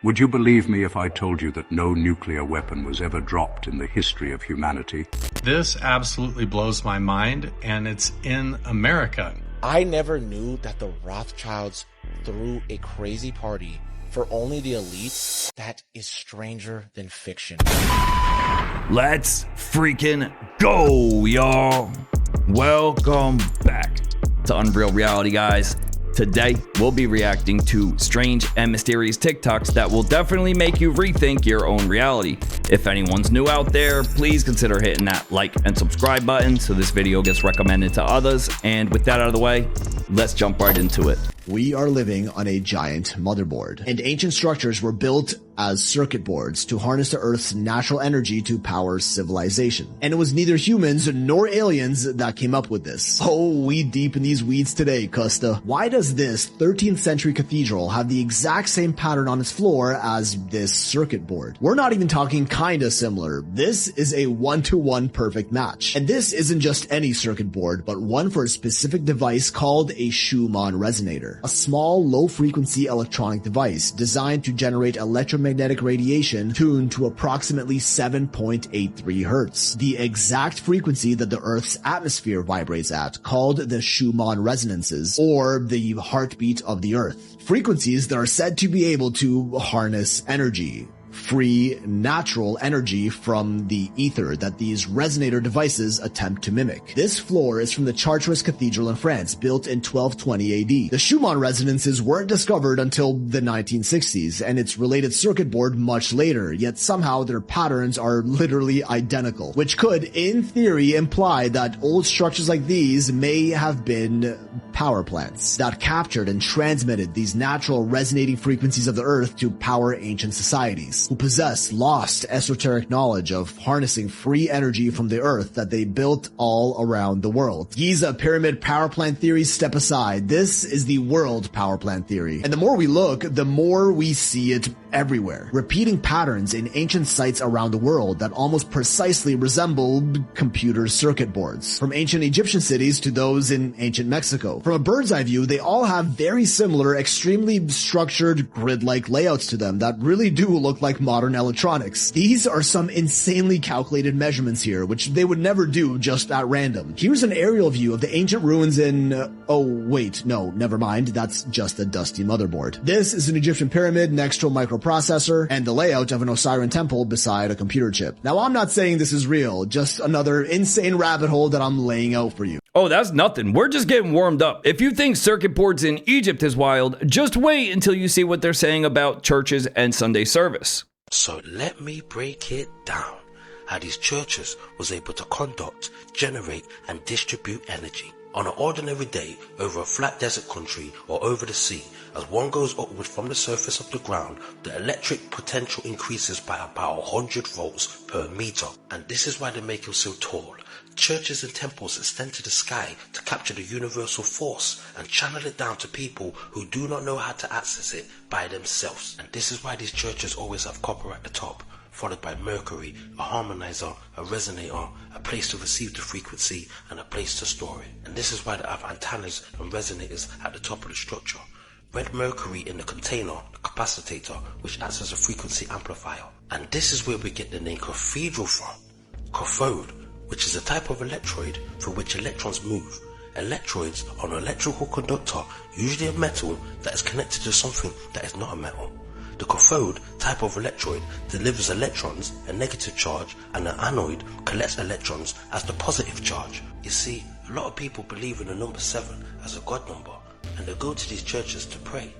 Would you believe me if I told you that no nuclear weapon was ever dropped in the history of humanity? This absolutely blows my mind, and it's in America. I never knew that the Rothschilds threw a crazy party for only the elites. That is stranger than fiction. Let's freaking go, y'all. Welcome back to Unreal Reality, guys. Today, we'll be reacting to strange and mysterious TikToks that will definitely make you rethink your own reality. If anyone's new out there, please consider hitting that like and subscribe button so this video gets recommended to others. And with that out of the way, let's jump right into it. We are living on a giant motherboard, and ancient structures were built as circuit boards to harness the Earth's natural energy to power civilization. And it was neither humans nor aliens that came up with this. Oh, we deep in these weeds today, Custa. Why does this 13th century cathedral have the exact same pattern on its floor as this circuit board? We're not even talking kinda similar. This is a one-to-one perfect match. And this isn't just any circuit board, but one for a specific device called a Schumann resonator. A small, low-frequency electronic device designed to generate electromagnetic radiation tuned to approximately 7.83 hertz, the exact frequency that the Earth's atmosphere vibrates at, called the Schumann resonances, or the heartbeat of the Earth. Frequencies that are said to be able to harness energy. Free, natural energy from the ether that these resonator devices attempt to mimic. This floor is from the Chartres Cathedral in France, built in 1220 AD. The Schumann resonances weren't discovered until the 1960s, and its related circuit board much later, yet somehow their patterns are literally identical, which could, in theory, imply that old structures like these may have been power plants that captured and transmitted these natural resonating frequencies of the Earth to power ancient societies, who possess lost esoteric knowledge of harnessing free energy from the Earth that they built all around the world. Giza pyramid power plant theories step aside. This is the world power plant theory. And the more we look, the more we see it everywhere. Repeating patterns in ancient sites around the world that almost precisely resemble computer circuit boards. From ancient Egyptian cities to those in ancient Mexico. From a bird's eye view, they all have very similar, extremely structured grid-like layouts to them that really do look like modern electronics. These are some insanely calculated measurements here, which they would never do just at random. Here's an aerial view of the ancient ruins in... oh, wait, no, never mind. That's just a dusty motherboard. This is an Egyptian pyramid next to a microprocessor, and the layout of an Osirian temple beside a computer chip. Now, I'm not saying this is real, just another insane rabbit hole that I'm laying out for you. Oh, that's nothing. We're just getting warmed up. If you think circuit boards in Egypt is wild, just wait until you see what they're saying about churches and Sunday service. So let me break it down. How these churches was able to conduct, generate and distribute energy. On an ordinary day, over a flat desert country or over the sea, as one goes upward from the surface of the ground, the electric potential increases by about 100 volts per meter. And this is why they make them so tall. Churches and temples extend to the sky to capture the universal force and channel it down to people who do not know how to access it by themselves. And this is why these churches always have copper at the top, followed by mercury, a harmonizer, a resonator, a place to receive the frequency, and a place to store it. And this is why they have antennas and resonators at the top of the structure. Red mercury in the container, the capacitor, which acts as a frequency amplifier. And this is where we get the name cathedral from. Cathode, which is a type of electrode through which electrons move. Electrodes are an electrical conductor, usually a metal, that is connected to something that is not a metal. The cathode type of electrode delivers electrons, a negative charge, and an anode collects electrons as the positive charge. You see, a lot of people believe in the number 7 as a god number, and they go to these churches to pray.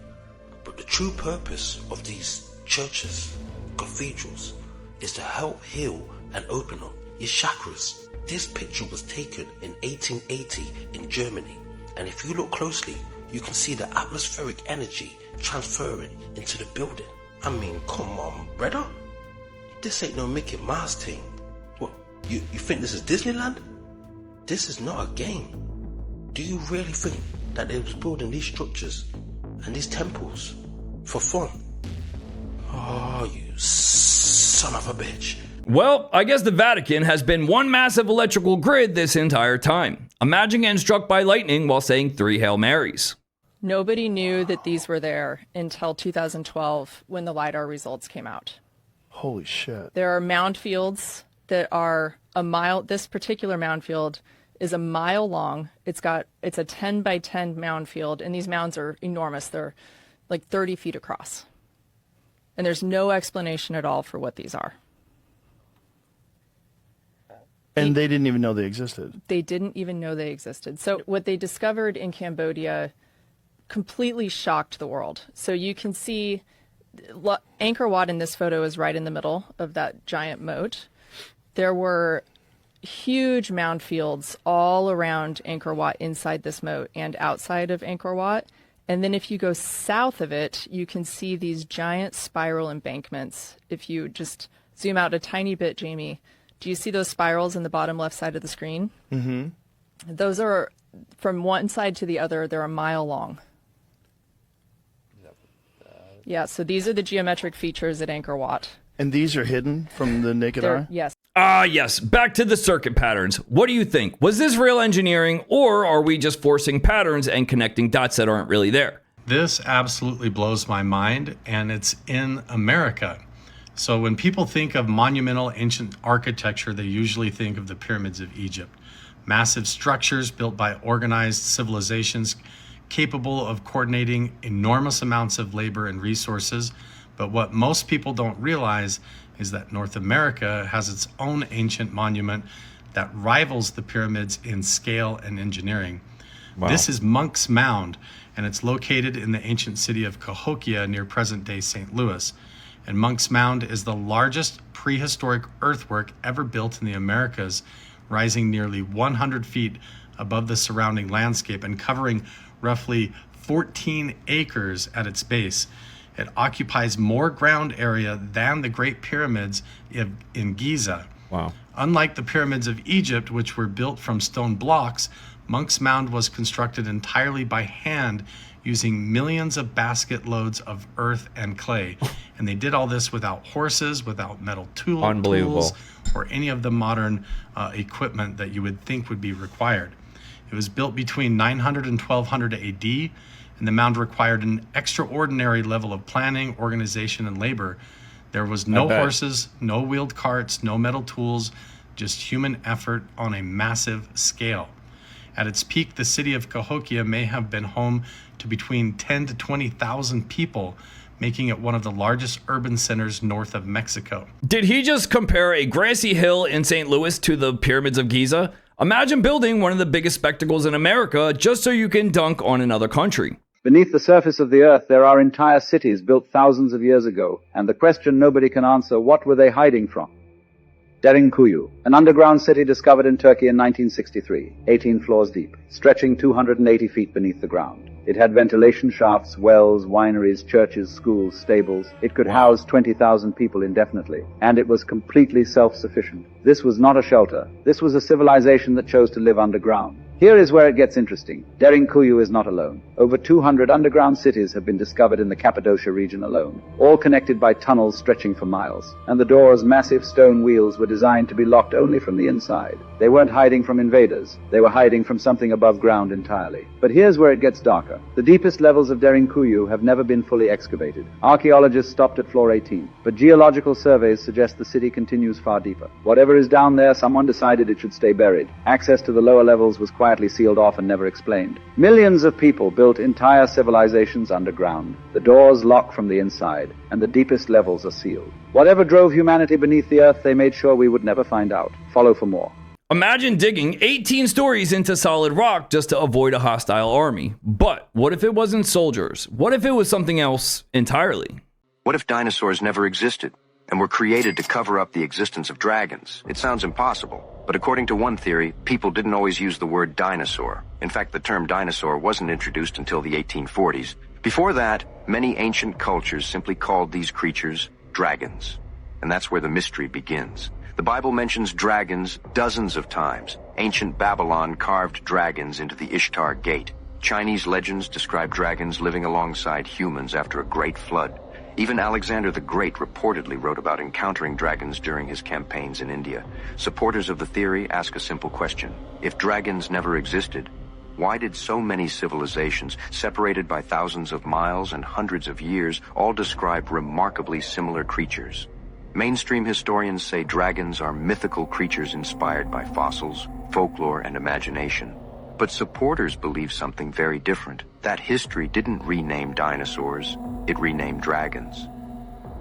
But the true purpose of these churches, cathedrals, is to help heal and open up your chakras. This picture was taken in 1880 in Germany, and if you look closely, you can see the atmospheric energy transferring into the building. I mean, come on, brother. This ain't no Mickey Mouse thing. What, you think this is Disneyland? This is not a game. Do you really think that they was building these structures and these temples for fun? Oh, you son of a bitch. Well, I guess the Vatican has been one massive electrical grid this entire time. Imagine getting struck by lightning while saying 3 Hail Marys. Nobody knew that these were there until 2012 when the LiDAR results came out. Holy shit. There are mound fields that are a mile. This particular mound field is a mile long. It's a 10 by 10 mound field, and these mounds are enormous. They're like 30 feet across. And there's no explanation at all for what these are. And they didn't even know they existed. They didn't even know they existed. So what they discovered in Cambodia completely shocked the world. So you can see Angkor Wat in this photo is right in the middle of that giant moat. There were huge mound fields all around Angkor Wat inside this moat and outside of Angkor Wat. And then if you go south of it, you can see these giant spiral embankments. If you just zoom out a tiny bit, Jamie, do you see those spirals in the bottom left side of the screen? Mm-hmm. Those are, from one side to the other, they're a mile long. Yeah, so these are the geometric features at Angkor Wat. And these are hidden from the naked eye? Yes. Yes. Back to the circuit patterns. What do you think? Was this real engineering, or are we just forcing patterns and connecting dots that aren't really there? This absolutely blows my mind, and it's in America. So when people think of monumental ancient architecture, they usually think of the pyramids of Egypt. Massive structures built by organized civilizations capable of coordinating enormous amounts of labor and resources. But what most people don't realize is that North America has its own ancient monument that rivals the pyramids in scale and engineering. Wow. This is Monk's Mound, and it's located in the ancient city of Cahokia near present-day St. Louis. And Monk's Mound is the largest prehistoric earthwork ever built in the Americas, rising nearly 100 feet above the surrounding landscape and covering roughly 14 acres at its base. It occupies more ground area than the Great Pyramids in Giza. Wow. Unlike the pyramids of Egypt, which were built from stone blocks, Monk's Mound was constructed entirely by hand using millions of basket loads of earth and clay. And they did all this without horses, without metal tools, or any of the modern equipment that you would think would be required. It was built between 900 and 1200 AD, and the mound required an extraordinary level of planning, organization, and labor. There was no horses, no wheeled carts, no metal tools, just human effort on a massive scale. At its peak, the city of Cahokia may have been home to between 10 to 20,000 people, making it one of the largest urban centers north of Mexico. Did he just compare a grassy hill in St. Louis to the pyramids of Giza? Imagine building one of the biggest spectacles in America just so you can dunk on another country. Beneath the surface of the earth, there are entire cities built thousands of years ago, and the question nobody can answer, what were they hiding from? Derinkuyu, an underground city discovered in Turkey in 1963, 18 floors deep, stretching 280 feet beneath the ground. It had ventilation shafts, wells, wineries, churches, schools, stables. It could house 20,000 people indefinitely, and it was completely self-sufficient. This was not a shelter. This was a civilization that chose to live underground. Here is where it gets interesting. Derinkuyu is not alone. Over 200 underground cities have been discovered in the Cappadocia region alone, all connected by tunnels stretching for miles. And the doors, massive stone wheels, were designed to be locked only from the inside. They weren't hiding from invaders. They were hiding from something above ground entirely. But here's where it gets darker. The deepest levels of Derinkuyu have never been fully excavated. Archaeologists stopped at floor 18, but geological surveys suggest the city continues far deeper. Whatever is down there, someone decided it should stay buried. Access to the lower levels was quietly sealed off and never explained. Millions of people built entire civilizations underground. The doors lock from the inside, and the deepest levels are sealed. Whatever drove humanity beneath the earth, they made sure we would never find out. Follow for more. Imagine digging 18 stories into solid rock just to avoid a hostile army. But what if it wasn't soldiers? What if it was something else entirely? What if dinosaurs never existed and were created to cover up the existence of dragons? It sounds impossible, but according to one theory, people didn't always use the word dinosaur. In fact, the term dinosaur wasn't introduced until the 1840s. Before that, many ancient cultures simply called these creatures dragons. And that's where the mystery begins. The Bible mentions dragons dozens of times. Ancient Babylon carved dragons into the Ishtar Gate. Chinese legends describe dragons living alongside humans after a great flood. Even Alexander the Great reportedly wrote about encountering dragons during his campaigns in India. Supporters of the theory ask a simple question. If dragons never existed, Why did so many civilizations, separated by thousands of miles and hundreds of years, all describe remarkably similar creatures? Mainstream historians say dragons are mythical creatures inspired by fossils, folklore, and imagination. But supporters believe something very different, that history didn't rename dinosaurs, it renamed dragons.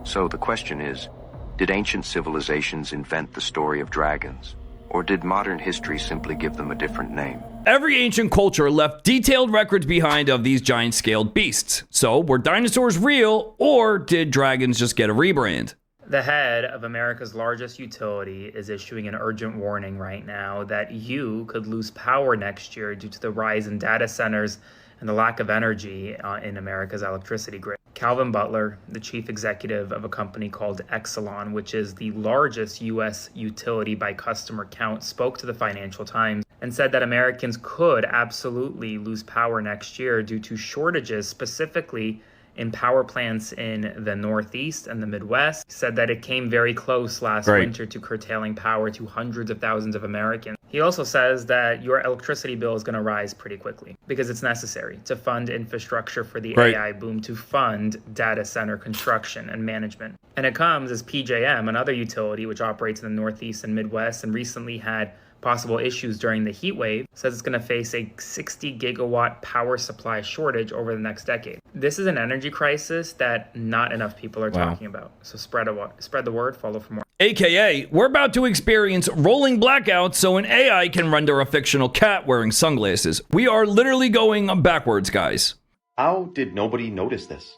So the question is, did ancient civilizations invent the story of dragons? Or did modern history simply give them a different name? Every ancient culture left detailed records behind of these giant-scaled beasts. So, were dinosaurs real, or did dragons just get a rebrand? The head of America's largest utility is issuing an urgent warning right now that you could lose power next year due to the rise in data centers and the lack of energy in America's electricity grid. Calvin Butler, the chief executive of a company called Exelon, which is the largest U.S. utility by customer count, spoke to the Financial Times and said that Americans could absolutely lose power next year due to shortages, specifically in power plants in the Northeast and the Midwest. He said that it came very close last winter to curtailing power to hundreds of thousands of Americans. He also says that your electricity bill is going to rise pretty quickly because it's necessary to fund infrastructure for the AI boom, to fund data center construction and management. And it comes as PJM, another utility which operates in the Northeast and Midwest and recently had possible issues during the heat wave, says it's going to face a 60 gigawatt power supply shortage over the next decade. This is an energy crisis that not enough people are talking about. So spread the word, follow for more. AKA, we're about to experience rolling blackouts so an AI can render a fictional cat wearing sunglasses. We are literally going backwards, guys. How did nobody notice this?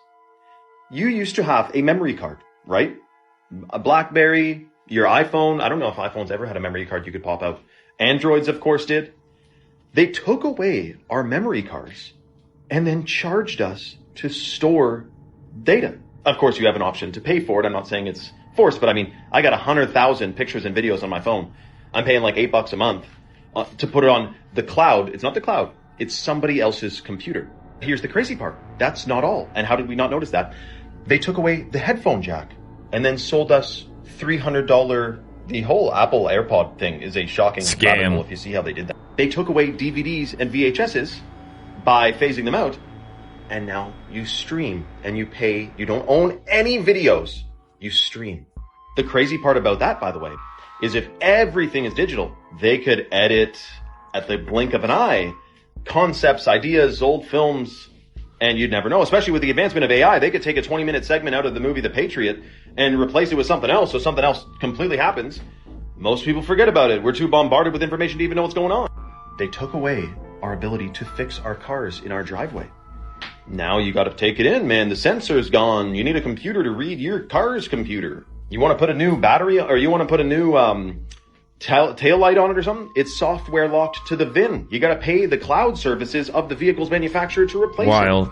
You used to have a memory card, right? A BlackBerry, your iPhone. I don't know if iPhones ever had a memory card you could pop out. Androids, of course, did. They took away our memory cards and then charged us to store data. Of course, you have an option to pay for it. I'm not saying it's forced, but I mean, I got 100,000 pictures and videos on my phone. I'm paying like $8 a month to put it on the cloud. It's not the cloud. It's somebody else's computer. Here's the crazy part. That's not all. And how did we not notice that? They took away the headphone jack and then sold us $300. The whole Apple AirPod thing is a shocking scam if you see how they did that. They took away DVDs and VHSs by phasing them out, and now you stream and you pay. You don't own any videos. You stream. The crazy part about that, by the way, is if everything is digital, they could edit at the blink of an eye concepts, ideas, old films, and you'd never know. Especially with the advancement of AI, they could take a 20-minute segment out of the movie The Patriot and replace it with something else, so something else completely happens. Most people forget about it. We're too bombarded with information to even know what's going on. They took away our ability to fix our cars in our driveway. Now you got to take it in, man. The sensor's gone. You need a computer to read your car's computer. You want to put a new battery, or you want to put a new tail light on it or something? It's software locked to the VIN. You got to pay the cloud services of the vehicle's manufacturer to replace it.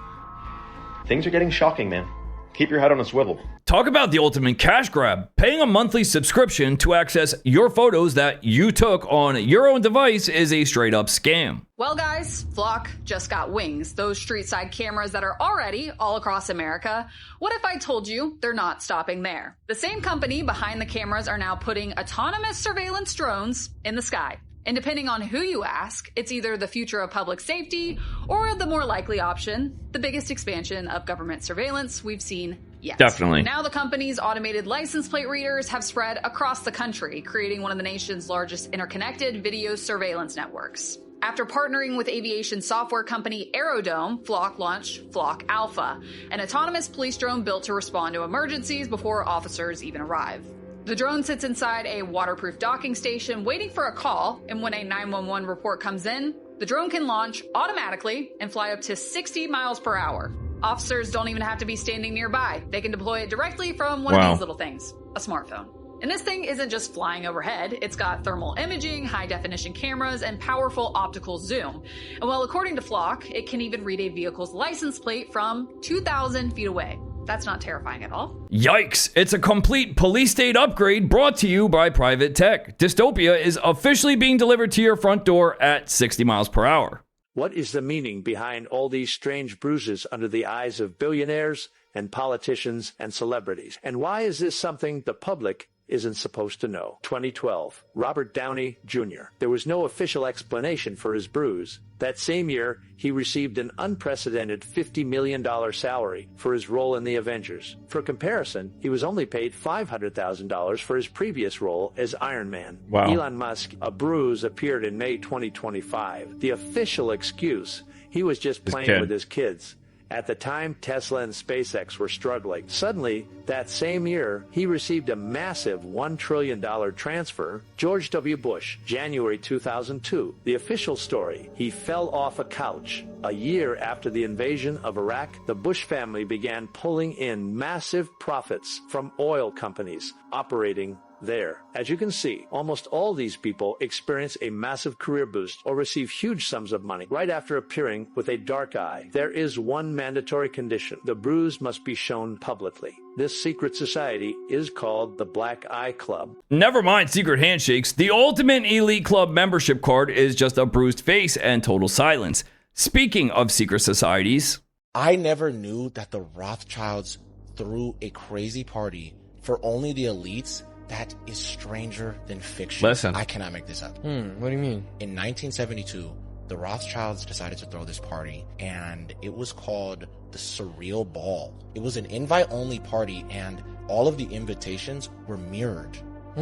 Things are getting shocking, man. Keep your head on a swivel. Talk about the ultimate cash grab. Paying a monthly subscription to access your photos that you took on your own device is a straight up scam. Well, guys, Flock just got wings. Those street side cameras that are already all across America. What if I told you they're not stopping there? The same company behind the cameras are now putting autonomous surveillance drones in the sky. And depending on who you ask, it's either the future of public safety or the more likely option, the biggest expansion of government surveillance we've seen yet. Definitely. Now the company's automated license plate readers have spread across the country, creating one of the nation's largest interconnected video surveillance networks. After partnering with aviation software company Aerodome, Flock launched Flock Alpha, an autonomous police drone built to respond to emergencies before officers even arrive. The drone sits inside a waterproof docking station waiting for a call, and when a 911 report comes in, the drone can launch automatically and fly up to 60 miles per hour. Officers don't even have to be standing nearby. They can deploy it directly from one of these little things, a smartphone. And this thing isn't just flying overhead. It's got thermal imaging, high-definition cameras, and powerful optical zoom. And while according to Flock, it can even read a vehicle's license plate from 2,000 feet away. That's not terrifying at all. Yikes. It's a complete police state upgrade brought to you by private tech. Dystopia is officially being delivered to your front door at 60 miles per hour. What is the meaning behind all these strange bruises under the eyes of billionaires and politicians and celebrities? And why is this something the public isn't supposed to know. 2012, Robert Downey Jr. There was no official explanation for his bruise. That same year, he received an unprecedented $50 million salary for his role in the Avengers. For comparison, he was only paid $500,000 for his previous role as Iron Man. Wow. Elon Musk, a bruise appeared in May 2025. The official excuse, he was just playing with his kids. At the time, Tesla and SpaceX were struggling. Suddenly, that same year, he received a massive $1 trillion transfer. George W. Bush, January 2002. The official story, he fell off a couch. A year after the invasion of Iraq, the Bush family began pulling in massive profits from oil companies operating there. As you can see, almost all these people experience a massive career boost or receive huge sums of money right after appearing with a dark eye. There is one mandatory condition. The bruise must be shown publicly. This secret society is called the Black Eye Club. Never mind secret handshakes. The ultimate elite club membership card is just a bruised face and total silence. Speaking of secret societies, I never knew that the Rothschilds threw a crazy party for only the elites. That is stranger than fiction. Listen. I cannot make this up. What do you mean? In 1972, the Rothschilds decided to throw this party, and it was called the Surreal Ball. It was an invite-only party, and all of the invitations were mirrored.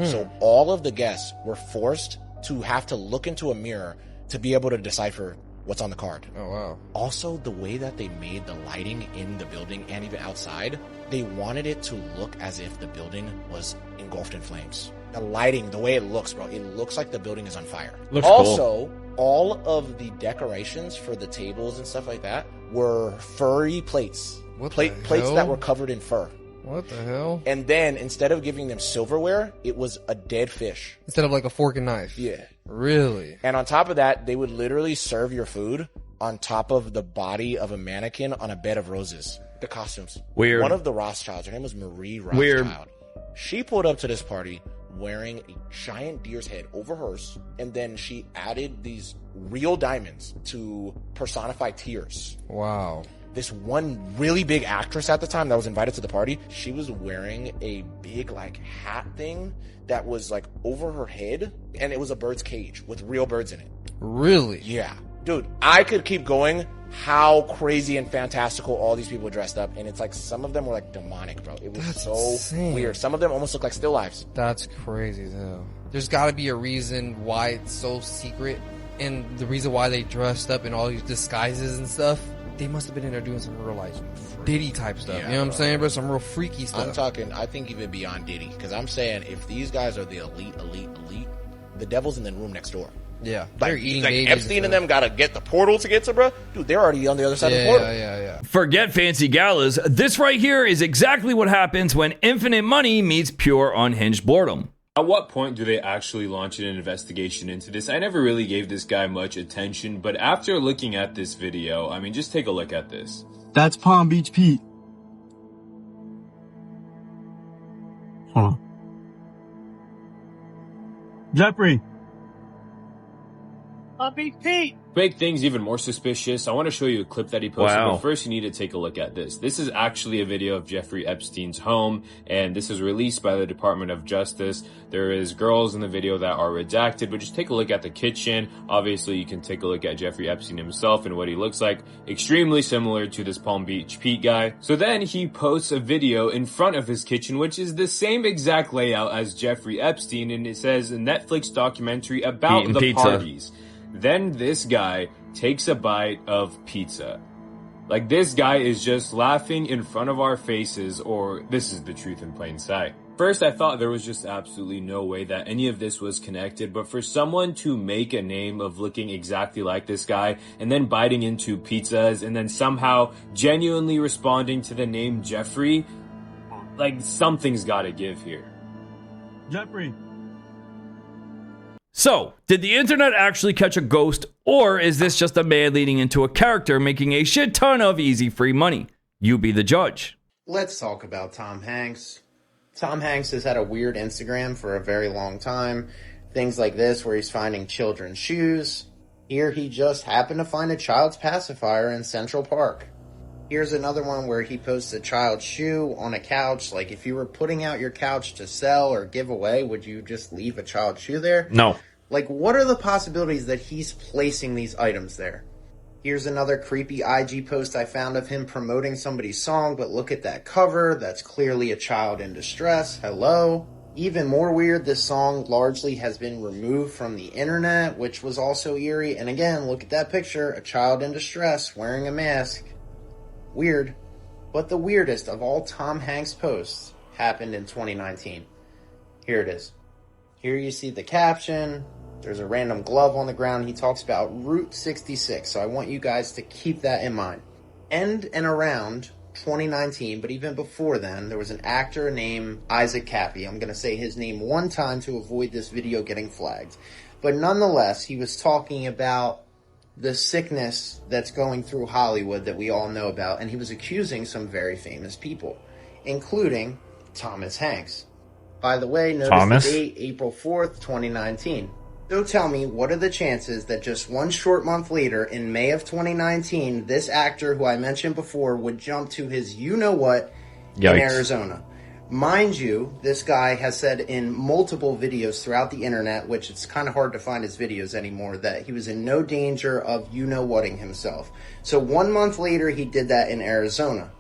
So all of the guests were forced to have to look into a mirror to be able to decipher what's on the card. Oh, wow. Also, the way that they made the lighting in the building and even outside, they wanted it to look as if the building was engulfed in flames. The lighting, the way it looks, bro, it looks like the building is on fire. Looks also, cool. All of the decorations for the tables and stuff like that were furry plates. Plates that were covered in fur. What the hell? And then, instead of giving them silverware, it was a dead fish. Instead of like a fork and knife? Yeah. Really? And on top of that, they would literally serve your food on top of the body of a mannequin on a bed of roses. The costumes. Weird. One of the Rothschilds, her name was Marie Rothschild. Weird. She pulled up to this party wearing a giant deer's head over hers, and then she added these real diamonds to personify tears. Wow. This one really big actress at the time that was invited to the party, she was wearing a big like hat thing that was like over her head, and it was a bird's cage with real birds in it. Really? Yeah. Dude, I could keep going how crazy and fantastical all these people dressed up, and it's like some of them were like demonic, bro. It was insane. Weird. Some of them almost look like still lives. That's crazy though. There's got to be a reason why it's so secret, and the reason why they dressed up in all these disguises and stuff. They must have been in there doing some real like Diddy type stuff. Yeah, you know what I'm saying, bro? Some real freaky stuff. I'm talking, I think even beyond Diddy, because I'm saying if these guys are the elite, the devil's in the room next door. Yeah, like, they're eating like babies Epstein and them gotta get the portal to get to, bro. Dude, they're already on the other side of the portal. Yeah. forget fancy galas. This right here is exactly what happens when infinite money meets pure unhinged boredom. At what point do they actually launch an investigation into this? I never really gave this guy much attention, but after looking at this video, I mean, just take a look at this. That's Palm Beach Pete. Hold on. Jeffrey. Palm Beach Pete! To make things even more suspicious, I want to show you a clip that he posted, Wow. but first you need to take a look at this. This is actually a video of Jeffrey Epstein's home, and this is released by the Department of Justice. There is girls in the video that are redacted, but just take a look at the kitchen. Obviously, you can take a look at Jeffrey Epstein himself and what he looks like. Extremely similar to this Palm Beach Pete guy. So then he posts a video in front of his kitchen, which is the same exact layout as Jeffrey Epstein, and it says a Netflix documentary about Eating the pizza. parties. Then this guy takes a bite of pizza. Like, this guy is just laughing in front of our faces, or this is the truth in plain sight. First, I thought there was just absolutely no way that any of this was connected, but for someone to make a name of looking exactly like this guy, and then biting into pizzas, and then somehow genuinely responding to the name Jeffrey, like, something's gotta give here. Jeffrey. So, did the internet actually catch a ghost, or is this just a man leading into a character making a shit ton of easy free money? You be the judge. Let's talk about Tom Hanks. Tom Hanks has had a weird Instagram for a very long time. Things like this where he's finding children's shoes. Here he just happened to find a child's pacifier in Central Park. Here's another one where he posts a child's shoe on a couch. Like, if you were putting out your couch to sell or give away, would you just leave a child's shoe there? No. Like, what are the possibilities that he's placing these items there? Here's another creepy IG post I found of him promoting somebody's song, but look at that cover. That's clearly a child in distress. Hello? Even more weird, this song largely has been removed from the internet, which was also eerie. And again, look at that picture. A child in distress wearing a mask. Weird. But the weirdest of all Tom Hanks' posts happened in 2019. Here it is. Here you see the caption. There's a random glove on the ground. He talks about Route 66. So I want you guys to keep that in mind. And around 2019, but even before then, there was an actor named Isaac Cappy. I'm going to say his name one time to avoid this video getting flagged. But nonetheless, he was talking about the sickness that's going through Hollywood that we all know about, and he was accusing some very famous people, including Thomas Hanks. By the way, notice the date, April 4th, 2019. So tell me, what are the chances that just one short month later, in May of 2019, this actor who I mentioned before would jump to his you-know-what in Arizona? Mind you, this guy has said in multiple videos throughout the internet, which it's kind of hard to find his videos anymore, that he was in no danger of you-know-whatting himself. So 1 month later, he did that in Arizona.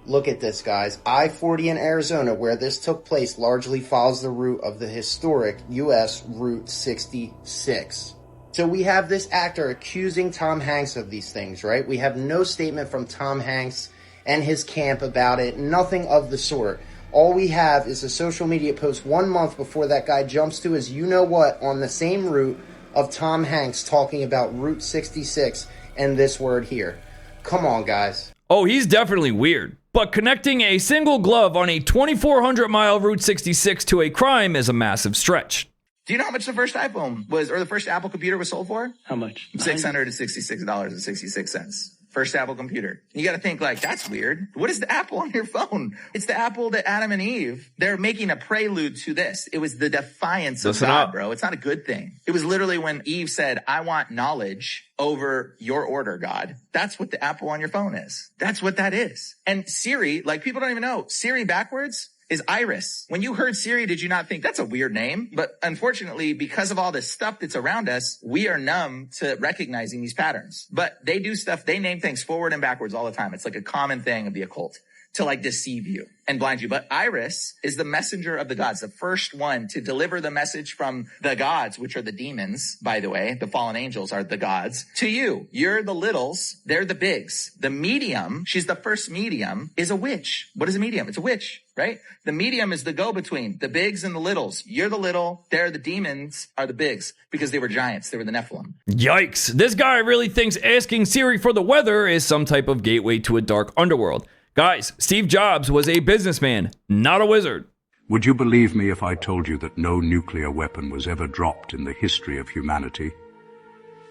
Look at this, guys. I-40 in Arizona, where this took place, largely follows the route of the historic U.S. Route 66. So we have this actor accusing Tom Hanks of these things, right? We have no statement from Tom Hanks and his camp about it, nothing of the sort. All we have is a social media post 1 month before that guy jumps to his you-know-what on the same route of Tom Hanks talking about Route 66 and this word here. Come on, guys. Oh, he's definitely weird. But connecting a single glove on a 2,400-mile Route 66 to a crime is a massive stretch. Do you know how much the first iPhone was, or the first Apple computer was sold for? How much? $666.66. First Apple computer. You got to think like, that's weird. What is the Apple on your phone? It's the Apple that Adam and Eve, they're making a prelude to this. It was the defiance of God, bro. It's not a good thing. It was literally when Eve said, I want knowledge over your order, God. That's what the Apple on your phone is. That's what that is. And Siri, like people don't even know, Siri backwards is Iris. When you heard Siri, did you not think that's a weird name? But unfortunately, because of all this stuff that's around us, we are numb to recognizing these patterns. But they do stuff, they name things forward and backwards all the time. It's like a common thing of the occult to like deceive you and blind you. But Iris is the messenger of the gods, the first one to deliver the message from the gods, which are the demons, by the way. The fallen angels are the gods, to you. You're the littles, they're the bigs. The medium, she's the first medium, is a witch. What is a medium? It's a witch, right? The medium is the go-between, the bigs and the littles. You're the little, they're the demons, are the bigs, because they were giants. They were the Nephilim. Yikes. This guy really thinks asking Siri for the weather is some type of gateway to a dark underworld. Guys, Steve Jobs was a businessman, not a wizard. Would you believe me if I told you that no nuclear weapon was ever dropped in the history of humanity?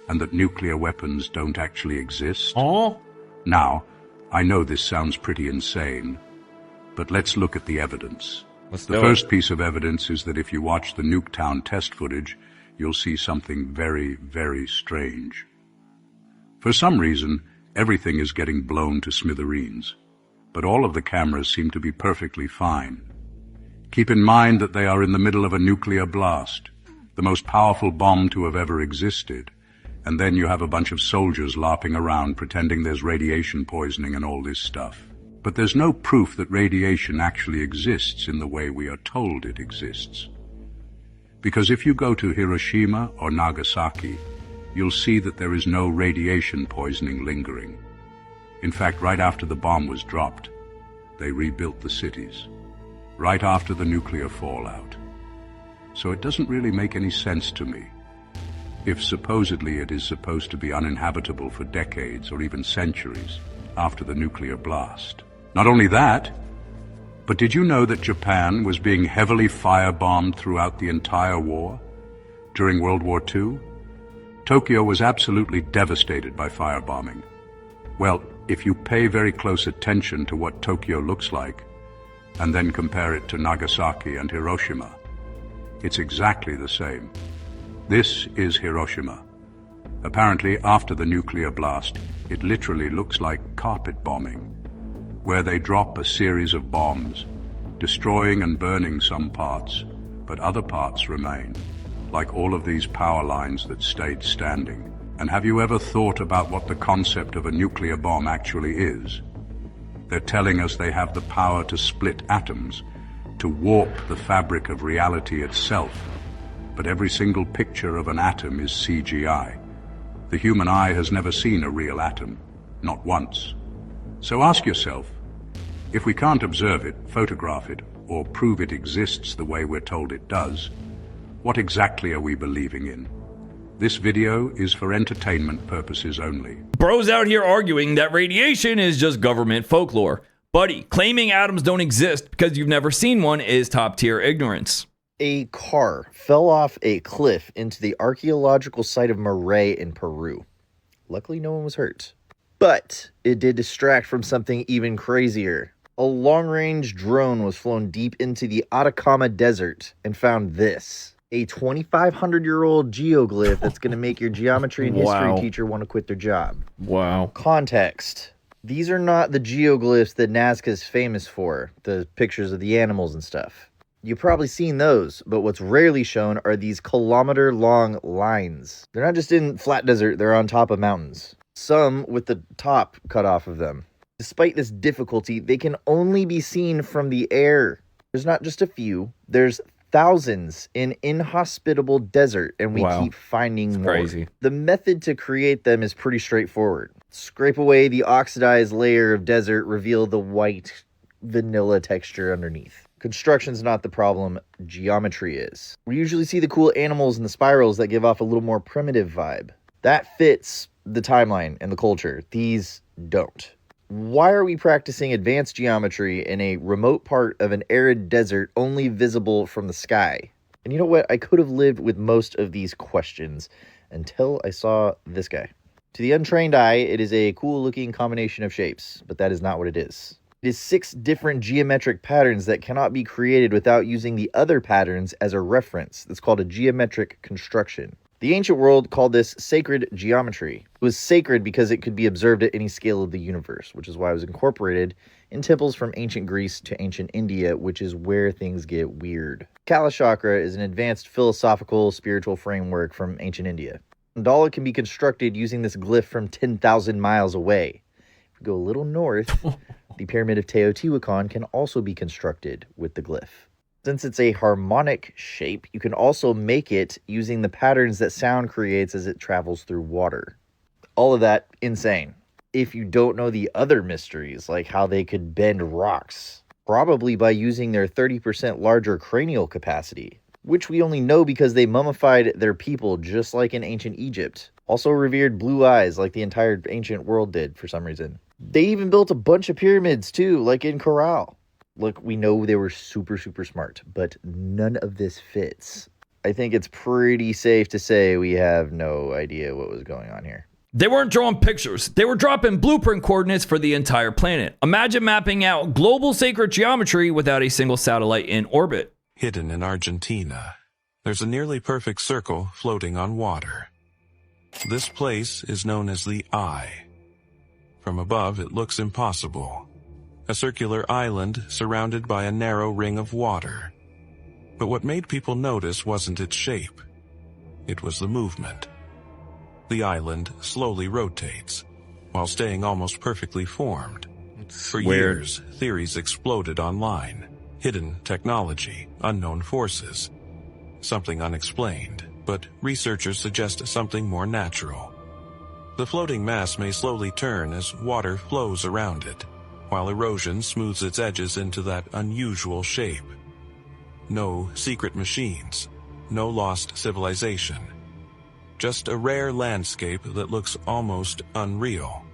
And that nuclear weapons don't actually exist? Oh? Now, I know this sounds pretty insane, but let's look at the evidence. The first piece of evidence is that if you watch the Nuketown test footage, you'll see something very, very strange. For some reason, everything is getting blown to smithereens. But all of the cameras seem to be perfectly fine. Keep in mind that they are in the middle of a nuclear blast, the most powerful bomb to have ever existed. And then you have a bunch of soldiers larping around pretending there's radiation poisoning and all this stuff. But there's no proof that radiation actually exists in the way we are told it exists. Because if you go to Hiroshima or Nagasaki, you'll see that there is no radiation poisoning lingering. In fact, right after the bomb was dropped, they rebuilt the cities, right after the nuclear fallout. So it doesn't really make any sense to me. If supposedly it is supposed to be uninhabitable for decades or even centuries after the nuclear blast. Not only that, but did you know that Japan was being heavily firebombed throughout the entire war? During World War II, Tokyo was absolutely devastated by firebombing. Well, if you pay very close attention to what Tokyo looks like, and then compare it to Nagasaki and Hiroshima, it's exactly the same. This is Hiroshima. Apparently, after the nuclear blast, it literally looks like carpet bombing. where they drop a series of bombs, destroying and burning some parts, but other parts remain, like all of these power lines that stayed standing. And have you ever thought about what the concept of a nuclear bomb actually is? They're telling us they have the power to split atoms, to warp the fabric of reality itself. But every single picture of an atom is CGI. The human eye has never seen a real atom, not once. So ask yourself, if we can't observe it, photograph it, or prove it exists the way we're told it does, what exactly are we believing in? This video is for entertainment purposes only. Bros out here arguing that radiation is just government folklore. Buddy, claiming atoms don't exist because you've never seen one is top-tier ignorance. A car fell off a cliff into the archaeological site of Marais in Peru. Luckily, no one was hurt. But it did distract from something even crazier. A long-range drone was flown deep into the Atacama Desert and found this. A 2,500-year-old geoglyph that's going to make your geometry and history teacher want to quit their job. Wow. Context. These are not the geoglyphs that Nazca is famous for, the pictures of the animals and stuff. You've probably seen those, but what's rarely shown are these kilometer-long lines. They're not just in flat desert, they're on top of mountains. Some with the top cut off of them. Despite this difficulty, they can only be seen from the air. There's not just a few, there's thousands in inhospitable desert, and we keep finding more. Crazy. The method to create them is pretty straightforward. Scrape away the oxidized layer of desert, reveal the white vanilla texture underneath. Construction's not the problem, geometry is. We usually see the cool animals and the spirals that give off a little more primitive vibe. That fits the timeline and the culture. These don't. Why are we practicing advanced geometry in a remote part of an arid desert only visible from the sky? And you know what? I could have lived with most of these questions until I saw this guy. To the untrained eye, it is a cool looking combination of shapes, but that is not what it is. It is 6 different geometric patterns that cannot be created without using the other patterns as a reference. That's called a geometric construction. The ancient world called this sacred geometry. It was sacred because it could be observed at any scale of the universe, which is why it was incorporated in temples from ancient Greece to ancient India, which is where things get weird. Kalachakra is an advanced philosophical, spiritual framework from ancient India. Mandala can be constructed using this glyph from 10,000 miles away. If we go a little north, the Pyramid of Teotihuacan can also be constructed with the glyph. Since it's a harmonic shape, you can also make it using the patterns that sound creates as it travels through water. All of that, insane. If you don't know the other mysteries, like how they could bend rocks, probably by using their 30% larger cranial capacity, which we only know because they mummified their people just like in ancient Egypt. Also revered blue eyes like the entire ancient world did for some reason. They even built a bunch of pyramids too, like in Corral. Look, we know they were super, super smart, but none of this fits. I think it's pretty safe to say we have no idea what was going on here. They weren't drawing pictures. They were dropping blueprint coordinates for the entire planet. Imagine mapping out global sacred geometry without a single satellite in orbit. Hidden in Argentina, there's a nearly perfect circle floating on water. This place is known as the Eye. From above, it looks impossible. A circular island surrounded by a narrow ring of water. But what made people notice wasn't its shape. It was the movement. The island slowly rotates, while staying almost perfectly formed. For years, theories exploded online. Hidden technology, unknown forces. Something unexplained, but researchers suggest something more natural. The floating mass may slowly turn as water flows around it, while erosion smooths its edges into that unusual shape. No secret machines, no lost civilization. Just a rare landscape that looks almost unreal.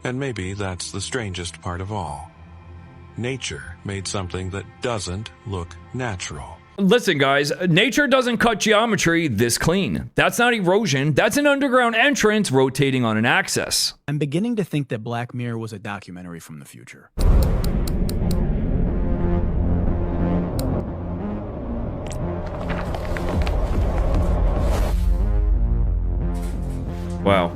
And maybe that's the strangest part of all. Nature made something that doesn't look natural. Listen, guys, nature doesn't cut geometry this clean. That's not erosion. That's an underground entrance rotating on an axis. I'm beginning to think that Black Mirror was a documentary from the future. Wow.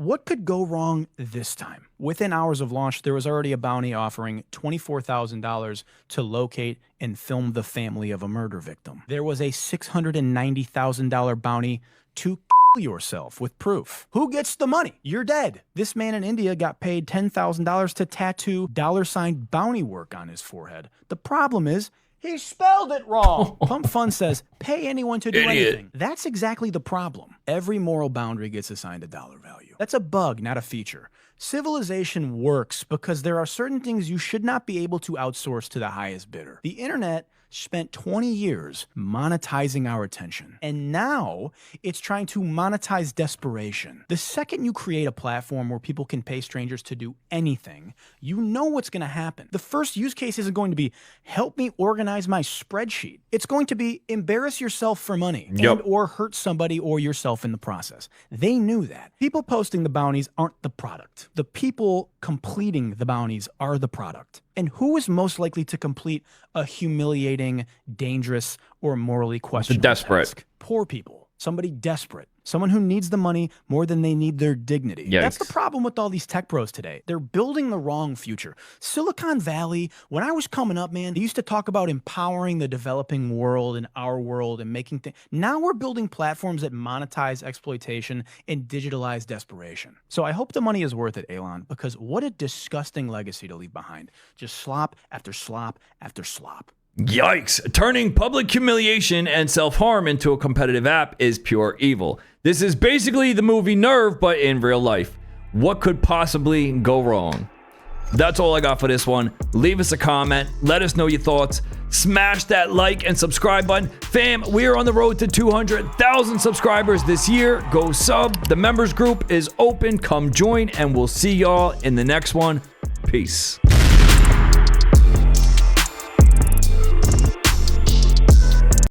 What could go wrong this time? Within hours of launch, there was already a bounty offering $24,000 to locate and film the family of a murder victim. There was a $690,000 bounty to kill yourself with proof. Who gets the money? You're dead. This man in India got paid $10,000 to tattoo $ bounty work on his forehead. The problem is, he spelled it wrong. Pump Fun says, pay anyone to do anything. That's exactly the problem. Every moral boundary gets assigned a dollar value. That's a bug, not a feature. Civilization works because there are certain things you should not be able to outsource to the highest bidder. The internet spent 20 years monetizing our attention, and now it's trying to monetize desperation. The second you create a platform where people can pay strangers to do anything, you know what's going to happen. The first use case isn't going to be, help me organize my spreadsheet. It's going to be, embarrass yourself for money and or hurt somebody or yourself in the process. They knew that. People posting the bounties aren't the product. The people completing the bounties are the product. And who is most likely to complete a humiliating, dangerous, or morally questionable task? Poor people. Somebody desperate. Someone who needs the money more than they need their dignity. Yikes. That's the problem with all these tech bros today. They're building the wrong future. Silicon Valley, when I was coming up, man, they used to talk about empowering the developing world and our world and making things. Now we're building platforms that monetize exploitation and digitalize desperation. So I hope the money is worth it, Elon, because what a disgusting legacy to leave behind. Just slop after slop after slop. Yikes. Turning public humiliation and self-harm into a competitive app is pure evil. This is basically the movie Nerve, but in real life. What could possibly go wrong? That's all I got for this one. Leave us a comment. Let us know your thoughts. Smash that like and subscribe button. Fam, we are on the road to 200,000 subscribers this year. Go sub. The members group is open. Come join, and we'll see y'all in the next one. Peace.